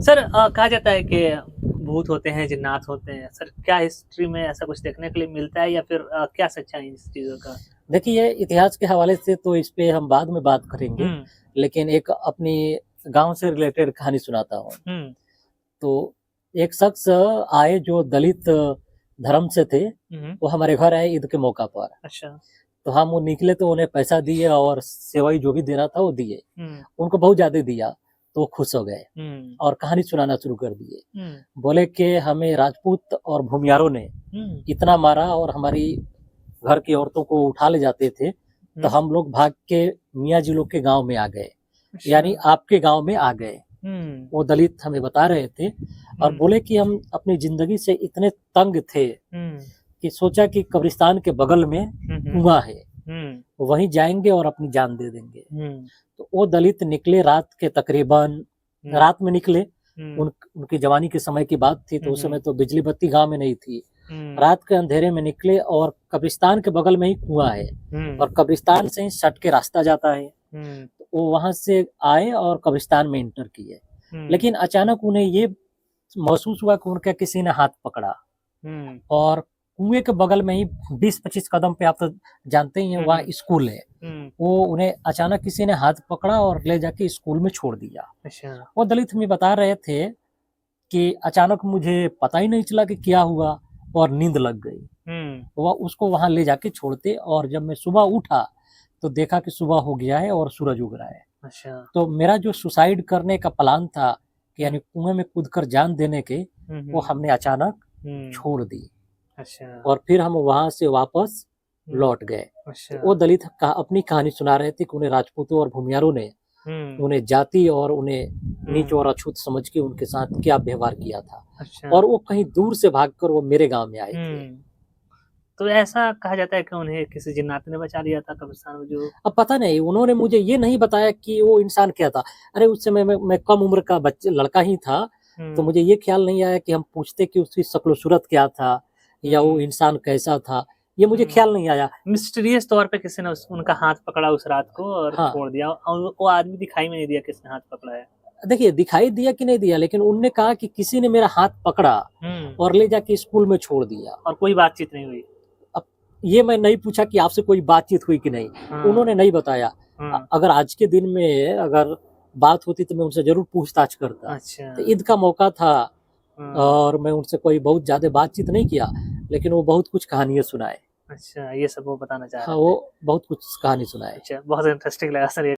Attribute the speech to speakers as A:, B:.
A: Sir कहा जाता है कि भूत होते हैं, जिन्नात होते हैं। सर क्या हिस्ट्री में ऐसा कुछ देखने के लिए मिलता है या फिर क्या सच्चाई है इस चीज़ों का?
B: देखिए, इतिहास के हवाले से तो इस पे हम बाद में बात करेंगे,
A: हुँ,
B: लेकिन एक अपनी गाँव से रिलेटेड कहानी सुनाता हूँ।
A: हुँ,
B: तो एक शख्स आए जो दलित धर्म से थे,
A: हुँ,
B: वो हमारे घर आए ईद के मौका पर।
A: अच्छा।
B: तो हम वो निकले तो उन्हें पैसा दिए और सेवई जो भी देना था वो दिए।
A: हुँ,
B: उनको बहुत ज़्यादा दिया, तो वो खुश हो गए
A: हुँ,
B: और कहानी सुनाना शुरू कर दिए।
A: हुँ,
B: बोले कि हमें राजपूत और भूमियारों ने
A: हुँ,
B: इतना मारा और हमारी घर की औरतों को उठा ले जाते थे, तो
A: हुँ,
B: हम लोग भाग के मियाँ जी लोग के गाँव में आ गए,
A: अच्छा।
B: यानी आपके गाँव में आ गए।
A: हुँ,
B: वो दलित हमें बता रहे थे और
A: हुँ,
B: बोले कि हम अपनी ज़िंदगी से इतने तंग थे
A: हुँ,
B: कि सोचा कि कब्रिस्तान के बगल में
A: हुँ, हुँ,
B: कुआँ है,
A: हुँ,
B: वहीं जाएँगे और अपनी जान दे देंगे।
A: हुँ,
B: तो वो दलित निकले रात के तकरीबन
A: हुँ,
B: रात में निकले,
A: हुँ,
B: उनकी जवानी के समय की बात थी,
A: हुँ,
B: तो उस समय
A: हुँ,
B: तो बिजली बत्ती गाँव में नहीं थी।
A: हुँ,
B: रात के अंधेरे में निकले और कब्रिस्तान के बगल में ही कुआँ है
A: हुँ,
B: और कब्रिस्तान से ही सट के रास्ता जाता है।
A: हुँ,
B: तो वो वहाँ से आए और कब्रिस्तान में एंटर किए।
A: हुँ,
B: लेकिन अचानक उन्हें ये महसूस हुआ कि उनका किसी ने हाथ पकड़ा
A: हुँ,
B: और कुएँ के बगल में ही 20-25 कदम पे आप तो जानते ही हैं
A: हुँ,
B: वहाँ
A: हुँ,
B: स्कूल है।
A: हुँ,
B: वो उन्हें अचानक किसी ने हाथ पकड़ा और ले जाके स्कूल में छोड़ दिया।
A: अच्छा।
B: वो दलित हमें बता रहे थे कि अचानक मुझे पता ही नहीं चला कि क्या हुआ और नींद लग गई।
A: हुँ,
B: वह उसको वहाँ ले जाके छोड़ते और जब मैं सुबह उठा, तो देखा कि सुबह हो गया है और सूरज उग रहा है।
A: अच्छा।
B: तो मेरा जो सुसाइड करने का प्लान था, कि
A: हुँ,
B: यानी कुएँ में कूदकर जान देने के,
A: हुँ,
B: वो
A: हुँ,
B: हमने अचानक
A: हुँ,
B: छोड़ दी
A: अच्छा।
B: और फिर हम वहाँ से वापस
A: हुँ,
B: लौट गए। तो
A: अच्छा।
B: वो दलित अपनी कहानी सुना रहे थे कि उन्हें राजपूतों और भूमियारों ने
A: हुँ,
B: उन्हें जाति और उन्हें नीच
A: हुँ,
B: और अछूत समझ के उनके साथ क्या व्यवहार किया था
A: अच्छा।
B: और वो कहीं दूर से भागकर वो मेरे गाँव में आए थे।
A: हुँ, तो ऐसा कहा जाता है कि उन्हें किसी जिन्नात ने बचा लिया था कब्रिस्तान में जो
B: अब पता नहीं, उन्होंने मुझे ये नहीं बताया कि वो इंसान क्या था। अरे उस समय मैं कम उम्र का लड़का ही था, तो
A: हुँ,
B: मुझे ये ख्याल नहीं आया कि हम पूछते कि उसकी शक्ल-सूरत क्या था या वो
A: हुँ,
B: इंसान कैसा था, ये मुझे
A: हुँ।
B: ख्याल नहीं आया।
A: मिस्टीरियस तौर पे किसी ने उस उनका हाथ पकड़ा उस रात को और
B: हाँ,
A: छोड़ दिया और वो आदमी दिखाई में नहीं दिया किसने हाथ पकड़ा है।
B: देखिए दिखाई दिया कि नहीं दिया, लेकिन उनने कहा कि किसी ने मेरा हाथ पकड़ा
A: हुँ,
B: और ले जाके स्कूल में छोड़ दिया।
A: और कोई बातचीत नहीं हुई।
B: अब ये मैं नहीं पूछा कि आपसे कोई बातचीत हुई कि नहीं,
A: हाँ,
B: उन्होंने नहीं बताया।
A: हाँ,
B: अगर आज के दिन में अगर बात होती तो मैं उनसे ज़रूर पूछताछ करता।
A: अच्छा,
B: तो ईद का मौका था
A: हाँ,
B: और मैं उनसे कोई बहुत ज़्यादा बातचीत नहीं किया, लेकिन वो बहुत कुछ कहानियाँ सुनाए।
A: अच्छा ये सब वो बताना चाह
B: हाँ,
A: रहे थे।
B: वो बहुत कुछ कहानी सुनाए।
A: अच्छा, बहुत इंटरेस्टिंग लगा सर ये